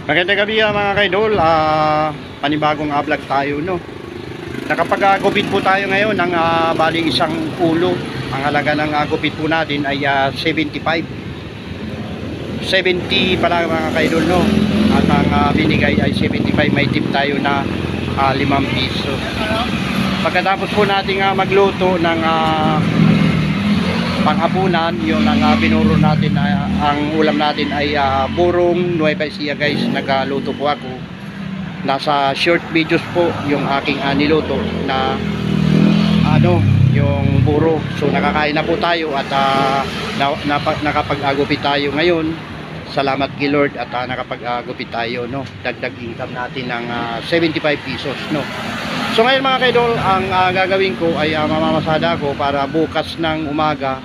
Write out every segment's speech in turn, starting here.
Magandang gabi mga kaidol, panibagong vlog tayo, no. Nakapag-gupit po tayo ngayon ng baling isang ulo. Ang halaga ng gupit po natin ay 75. 70 pala mga kaidol, no. At ang binigay ay 75, may tip tayo na 5 piso. Pagkatapos po natin magluto ng panghapunan, yung binuro natin, ang ulam natin ay burong Nueva Ecija guys. Nagluto po ako, nasa short videos po yung aking niluto na yung buro. So nakakain na po tayo at nakapag-agupit tayo ngayon. Salamat kay Lord at nakapag-agupit tayo, no. Dagdag income natin ng 75 pesos, no. So ngayon mga kaidol, ang gagawin ko ay mamamasada ko para bukas ng umaga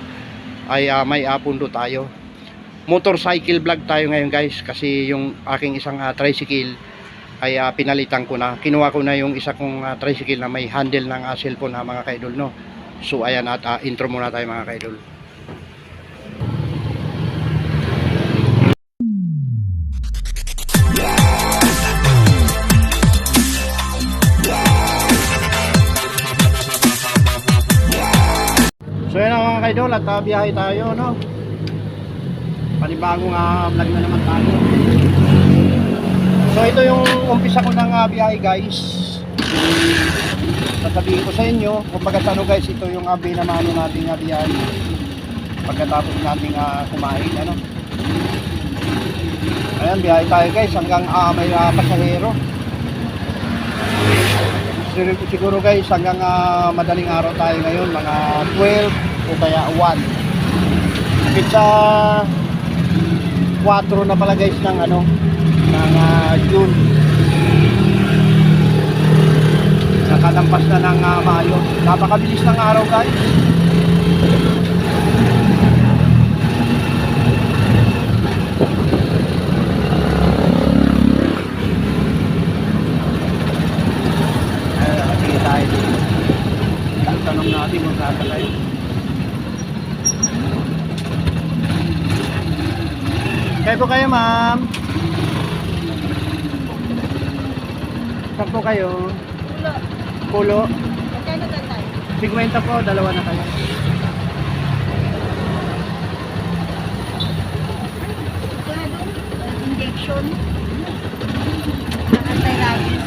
ay may pundo tayo. Motorcycle vlog tayo ngayon guys, kasi yung aking isang tricycle ay pinalitan ko na. Kinuha ko na yung isa kong tricycle na may handle ng cellphone mga kaidol, no. So ayan, at intro muna tayo mga kaidol. So yan mga kaidol, at biyahe tayo, no. Panibagong vlog na naman tayo. So ito yung umpisa ko ng biyahe guys. Sasabihin ko sa inyo kung bagat ano guys, ito yung binamano natin biyahe pagkatapos nating kumain, ano. Ayan, biyahe tayo guys hanggang may pasahero. Siguro guys hanggang madaling araw tayo ngayon, mga 12 o kaya 1. Hanggang sa 4 na pala guys ng ng June. Nakalampas na ng Mayo. Napakabilis ng araw guys. Tanong natin kung sasalay. Kaya po kayo ma'am? Saan po kayo? Pulo. Magkano tatay? 50 po, dalawa na kayo. Injection. Anti-rabies.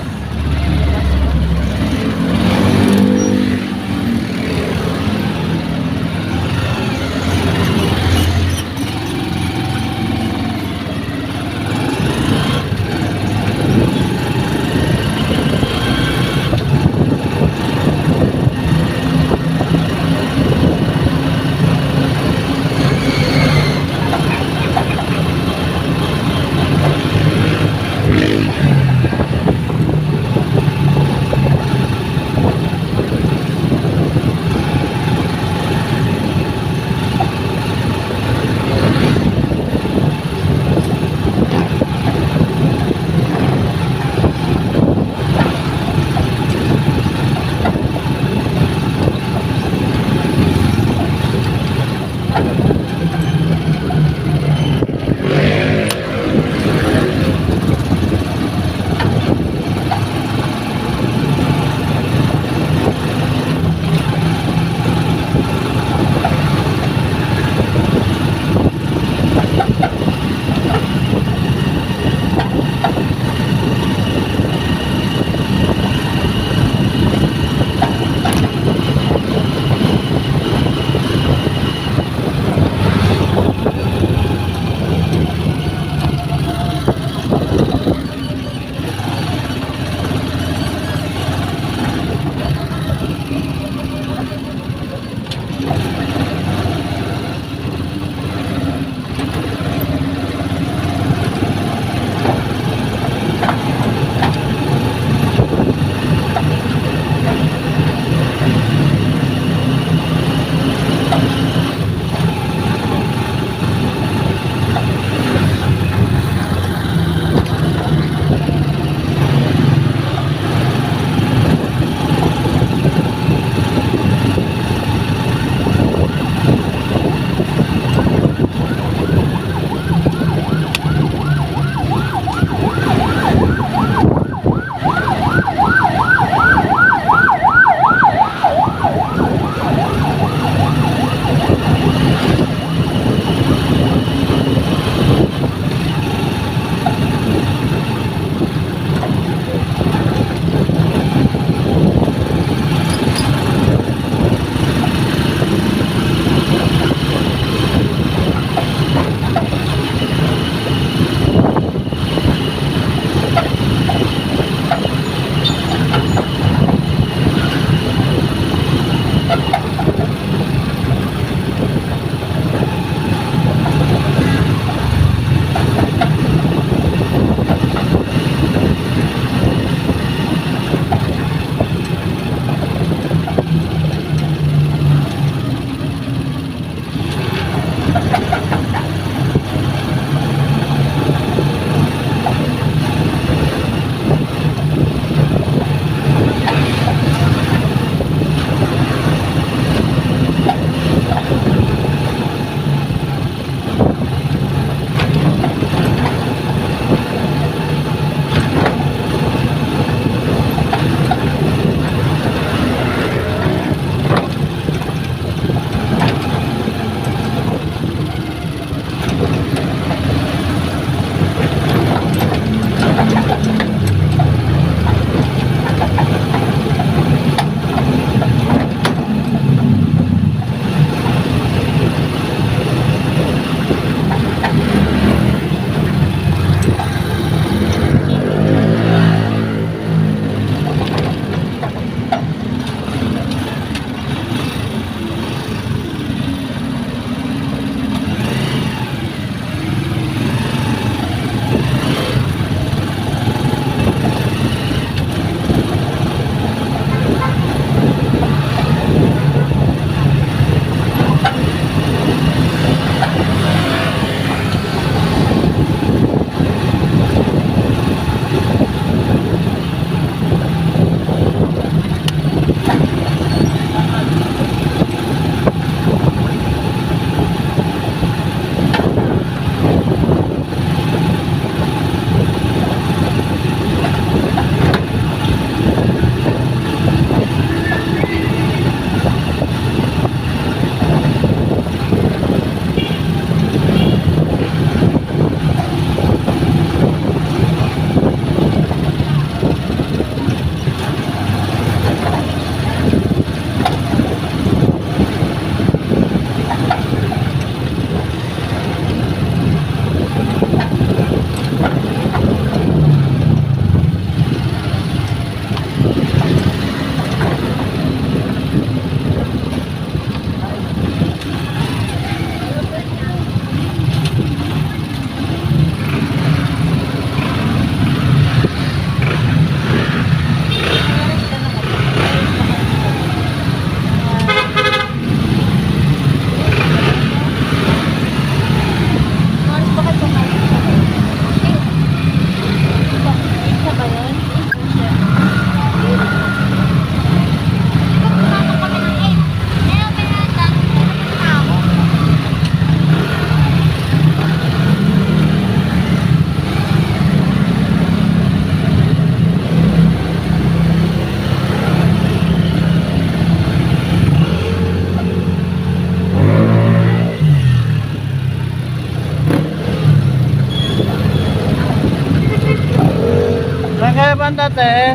Saan kayo banda, te?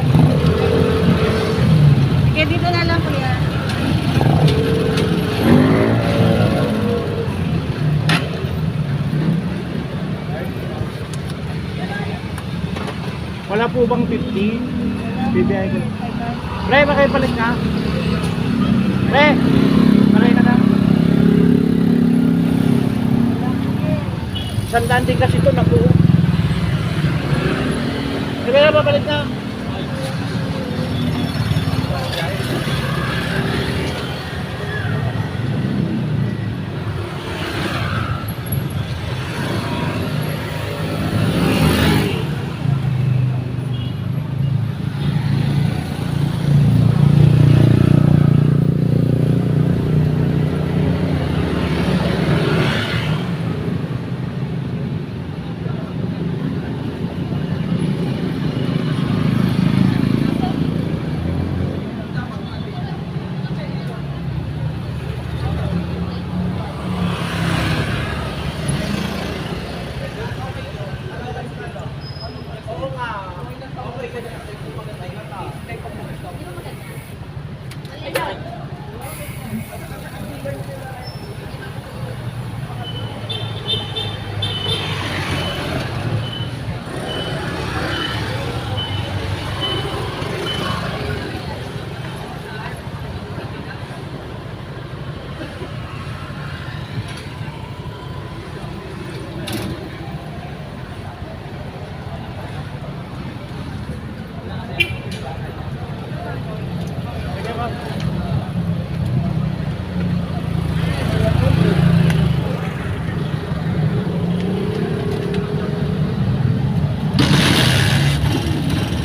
Sige, dito na lang kuya. Wala po bang 50? Bibiyay ko. Pre, makipalit ka? Pre, maray na lang. Sandaan din kasi ito, nabuo. Sige na, papalit na.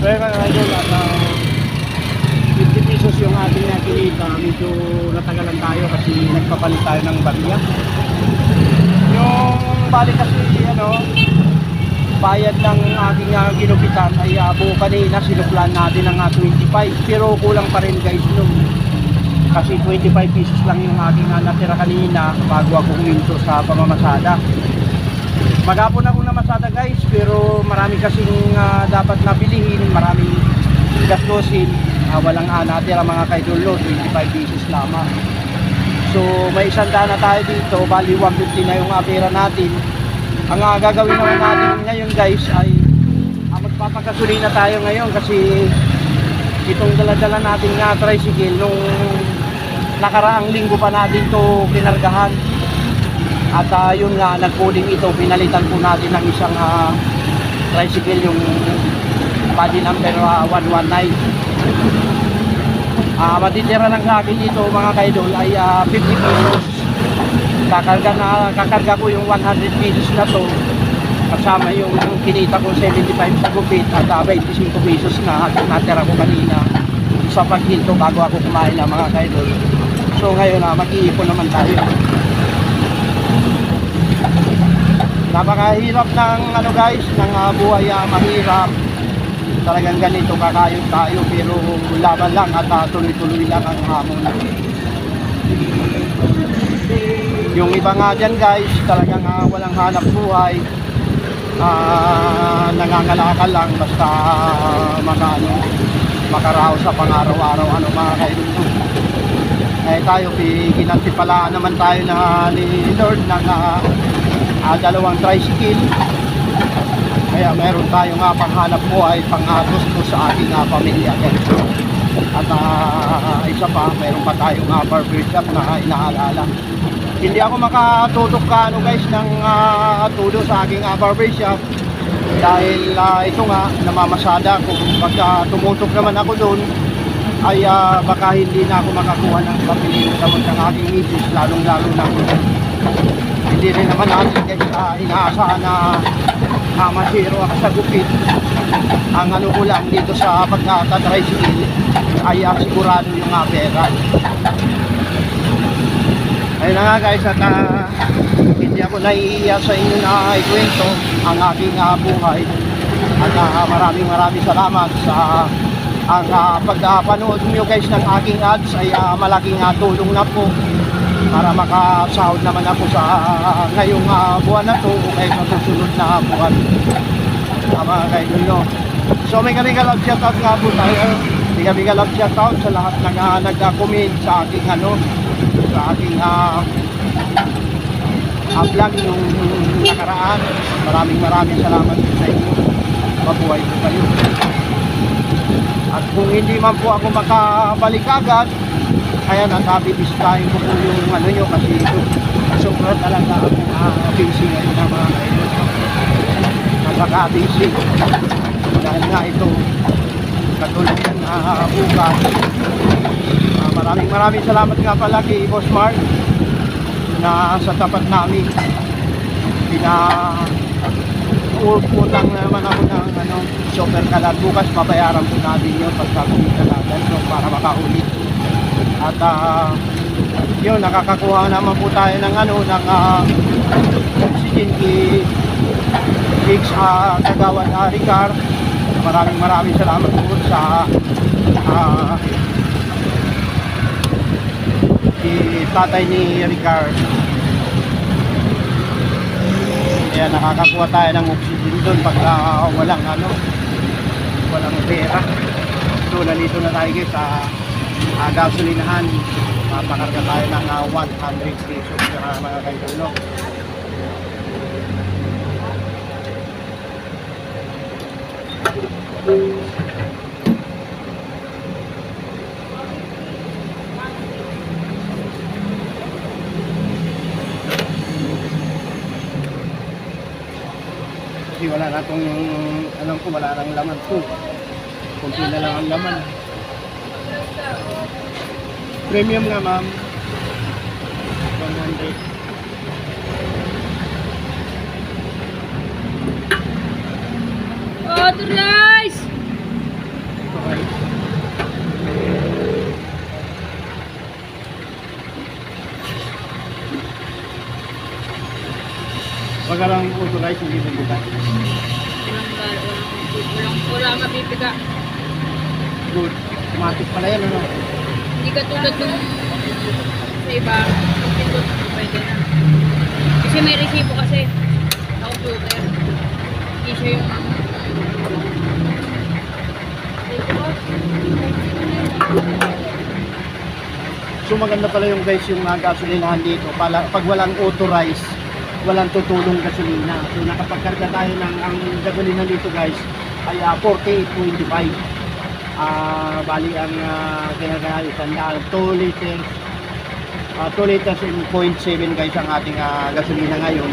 Kaya mga idol, at 50 pesos yung ating kinita. Medyo natagalan tayo kasi nagpapalit tayo ng bagya. Yung bali kasi bayad ng aking ginupitan ay buo kanina sinuplan natin ng 25, pero kulang pa rin guys nung kasi 25 pesos lang yung aking natira kanina bago ako huminto sa pamamasada. Maghapon ako namasada guys, pero marami kasing dapat nabilihin, maraming gastusin. Walang natira mga kaidolo, 25 pesos lamang. So may 100 na tayo dito, bali 150 na yung pera natin. Ang gagawin naman natin ngayon guys ay magpapagasolina tayo ngayon kasi itong dala-dala natin nga tricycle nung nakaraang linggo pa natin to kinargahan. At yun nga, nag-coding ito, pinalitan po natin ng isang tricycle, yung body number 119. Matitira lang sa akin dito mga kaidol ay 50 pesos. Kakarga ko yung 100 pesos na to, kasama yung kinita ko 75 sa gupit at 25 pesos na natira ko kanina sa paghinto bago ako kumain na mga kaidol. So ngayon mag-iipon naman tayo. Napakahirap ng guys, ng buhay, mahirap. Talagang ganito kakayod tayo, pero laban lang at tuloy-tuloy lang ang hamon. Yung iba nga dyan guys, talagang walang hanap buhay, nangangalakal lang basta makaraos sa pang-araw-araw mga kaidol. Tayo, ginantipalaan naman tayo ni Lord ng dalawang tricycle, kaya meron tayo panghanap buhay, pang-gusto sa ating pamilya. At isa pa, meron pa tayong barbershop na inaalala. Hindi ako makatutok guys ng tulo sa aking barbershop dahil ito nga, namamasada ko. Pagka tumutok naman ako doon ay baka hindi na ako makakuha ng pamilya naman ng aking misis, lalong-lalo na hindi rin naman natin guys inaasahan na masiro ako sa gupit. Ang ko lang dito sa pagkata-tricycle ay sigurado yung pera. Ayun na nga guys, at hindi ako naiiya sa inyo na ikwento ang aking buhay. At maraming salamat sa ang pagpanood nyo guys ng aking ads ay malaking tulong na po para makasahod naman ako sa ngayong buwan na to o kaya sa susunod na buwan. Mga kaidol nyo. So may kami love shoutout nga po tayo. May kami love shoutout sa lahat ng nag-comment sa aking sa aking vlog nung nakaraan. Maraming salamat sa inyo. Mabuhay po kayo. At kung hindi man po ako makabalik agad, kaya nasabi-bisitahin ko po yung nyo kasi sobra talaga ako busy ngayon na mga kayo. Napaka-busy. Dahil nga ito, katulad yan bukas. Maraming salamat nga pala kay Boss Mark na sa tapat namin utang naman ako ng super kalat. Bukas mabayaran po natin yun pagkakuli kaladan so, para makaulit. At yun, nakakakuha naman po tayo ng oxygen kay Higgs Kagawad Ricard. Maraming salamat po sa tatay ni Ricard. Kaya nakakakuha tayo ng oxygen doon pag walang pera. So nandito na tayo guys sa gasolinahan. Mapakarga tayo ng 100 pesos mga kaibigan. Kasi wala na itong, alam ko wala nang laman to. Kunti na lang ang laman. Premium nga ma'am. 100. Authorized! Okay. Wag ka lang authorize, hindi mo buka. Wala mapipiga. Good. Matik pala yan, ano? Hindi ka tulad nung sa iba. Pwede na. Kasi may resibo kasi. Ako super. Hindi siya yung So maganda pala yung guys yung gasolinahan dito. Pag walang authorized, walang tutulong gasolina. So nakapagkarga tayo ng ang gasolina dito guys ay 48.25. Bali ang kinagaya isang 2 liters 2 liters and 0.7 guys ang ating gasolina ngayon.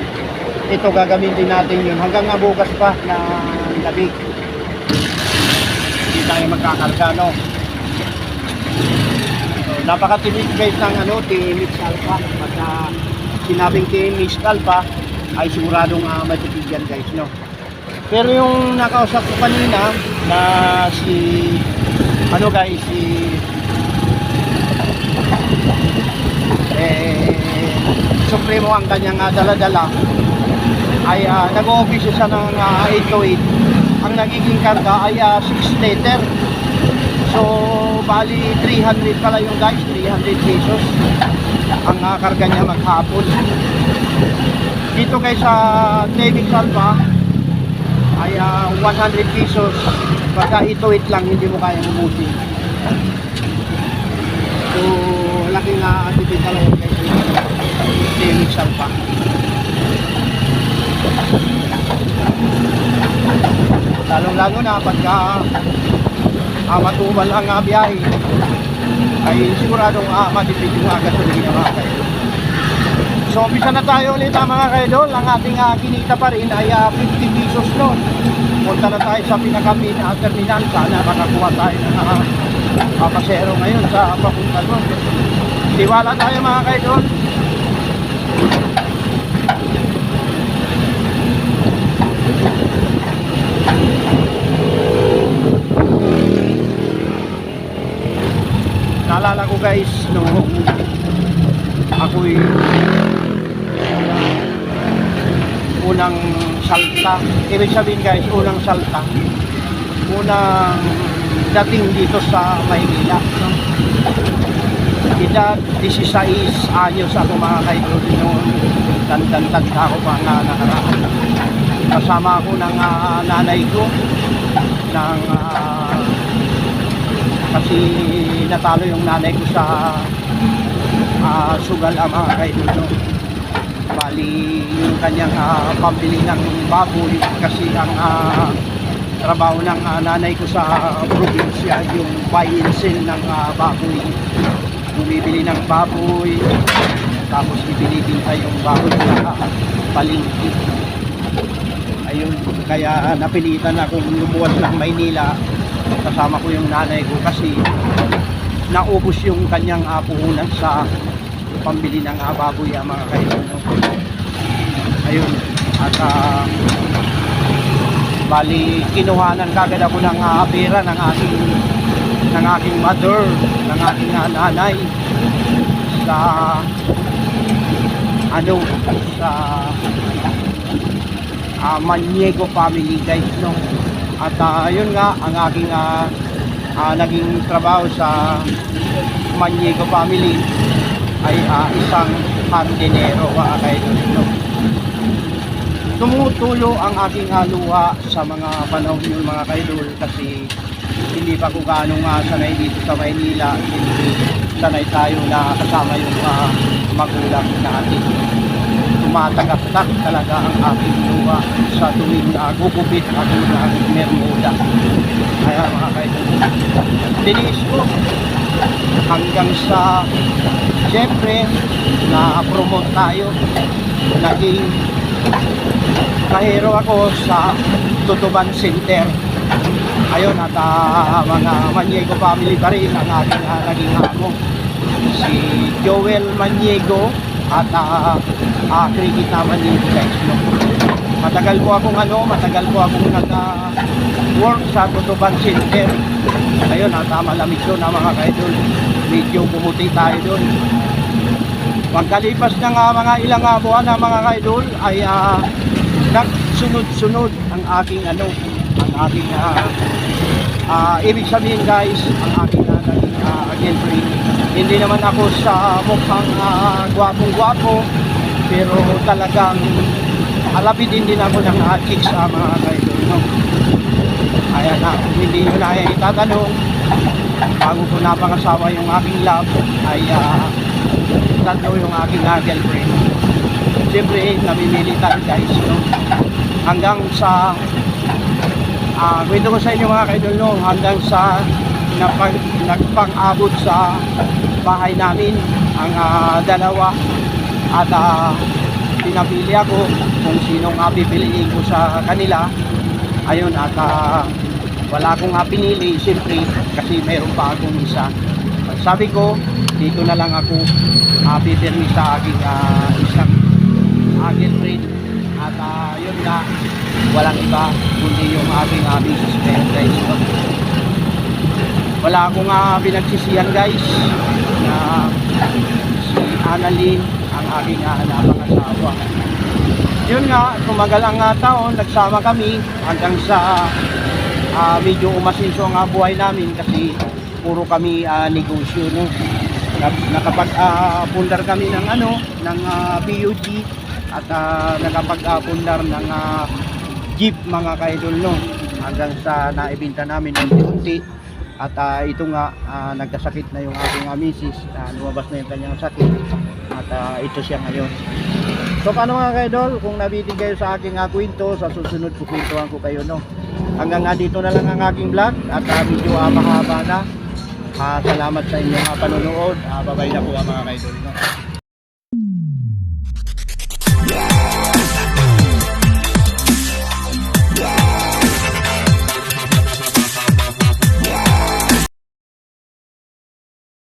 Ito gagamitin natin yun hanggang bukas pa na gabi. Hindi tayo magkakarga, no? So, napakatinig guys ng TMX Alpha. Pagka sinabing TMX Alpha ay siguradong matipid yan guys, no? Pero yung nakausap ko kanina na si Supremo ang kanyang dala-dala ay nag-o-office siya ng 808. Ang nagiging karga ay 6 liter. So bali 300 pala yung guys, 300 pesos ang karga niya maghapon. Dito guys sa TMX Alpha ay 100 pesos. Pagka ituit lang hindi mo kayang ubusin. So laking atipid pala yun guys. TMX Alpha. Lalong-lalo na pagka matumal ang biyahe ay siguradong matipid yung gasolina mga kaidol. So umpisa na tayo ulit mga kaidol. Ang ating kinita pa rin ay 50 pesos noon. Punta na tayo sa pinaka-terminal. Sana makakuha tayo ng pasero ngayon sa papunta doon. Tiwala tayo mga kaidol. Naalala ko guys nung ako'y unang salta. Ibig sabihin guys, unang salta. Unang dating dito sa Maynila. No? Edad 16 anyos ako mga kaidol noon. Tanda ako pa nga nakaraan. Kasama ako ng nanay ko ng kasi natalo yung nanay ko sa sugal mga kaidol, no? Bali yung kanyang pambili ng baboy kasi ang trabaho ng nanay ko sa probinsya yung buy and sell ng baboy. Bumibili ng baboy tapos ibinibinta yung baboy sa palengke. Ayun, kaya napilitan akong lumuwas ng Maynila kasama ko yung nanay ko kasi naubos yung kanyang puhunan sa pambili ng baboy mga kaidol, no? Ayun, at bali kinuhanan kagad ako ng pera ng aking mother, ng aking nanay sa Maniego family guys, no? At yun nga ang aking naging trabaho sa Maniego family ay isang hardinero mga kaidol, no? Tumutulo ang aking luha sa mga panahon yun mga kaidol kasi hindi pa ko gaano sanay dito sa Maynila, hindi sanay tayo na kasama yung magulang natin. Tumatagak-tak talaga ang aking luha sa tuwing gugupit ako ng mermuda. Kaya mga kaidol, tiniis ko hanggang sa siyempre na promote tayo, naging kahero ako sa Tutuban Center. Ayun, at mga Maniego family pa rin ang aking naging amo, si Joel Maniego at Krikita Maniego guys, no? Matagal po akong nag-work sa Tutuban Center. Ayun, at malamig doon mga kaidol, medyo pumuti tayo doon. Pagkalipas ng mga ilang buwan na mga kaidol ay nagsunod-sunod ang aking ibig sabihin guys, ang aking girlfriend. Hindi naman ako sa mukhang gwapong-gwapo, pero talagang alapidin din ako ng chicks mga kaidol, no? Kaya na, hindi nyo na itatanong, bago ko napangasawa yung aking love ay tatlo yung aking girlfriend. Siyempre namimili tayo guys, no? Hanggang sa kwento ko sa inyo mga kaidol, no? Hanggang sa nagpang-abot sa bahay namin ang dalawa at pinapili ako kung sinong pipiliin ko sa kanila. Ayun, at wala akong pinili siyempre kasi meron pa akong isa. Sabi ko dito na lang ako pipirmi sa aking isang girlfriend at yun na, walang iba kundi yung aking misis ngayon guys, no? Wala akong pinagsisiyan guys na si Annalyn ang aking napangasawa. Yun nga, tumagal ang taon, nagsama kami hanggang sa medyo umasinso ang buhay namin kasi puro kami negosyo, no? Nakapag-pundar kami ng ng PUG at nakapag-pundar ng jeep mga kaidol, no? Hanggang sa naibenta namin unti-unti at ito nga nagkasakit na yung aking misis, lumabas na yung kanyang sakit at ito siya ngayon. So paano mga kaidol, kung nabitin kayo sa aking kwento, sa susunod kukwentuhan ko kayo, no? Hanggang dito na lang ang aking vlog at medyo mahaba na. Salamat sa inyong panonood. Bye-bye na po mga kaidol, no?